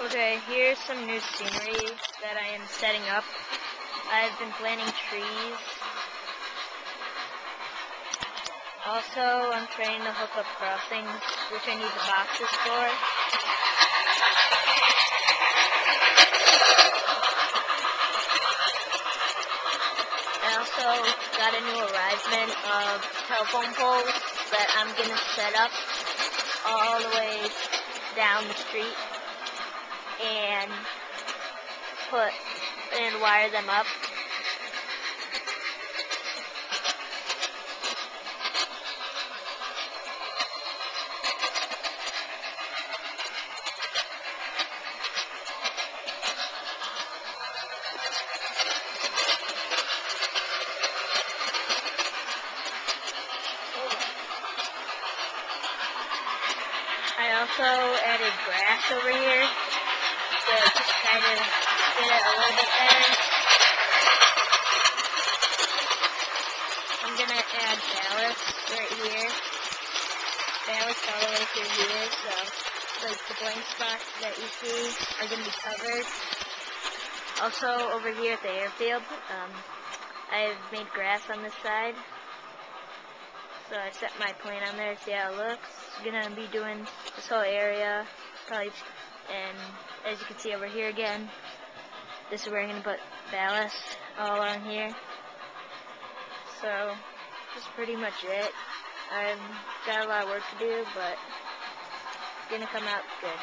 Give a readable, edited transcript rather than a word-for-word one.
Okay, here's some new scenery that I am setting up. I've been planting trees. Also, I'm trying to hook up crossings, which I need the boxes for. I also got a new arrangement of telephone poles that I'm going to set up all the way down the street and wire them up. I also added grass over here to just kind of get it a little bit better. I'm going to add ballast right here. Ballast all the way through here, so like the blank spots that you see are going to be covered. Also over here at the airfield, I've made grass on this side. So I set my plant on there to see how it looks. Gonna be doing this whole area, probably, and as you can see over here again, this is where I'm gonna put ballast all along here. So that's pretty much it. I've got a lot of work to do, but it's gonna come out good.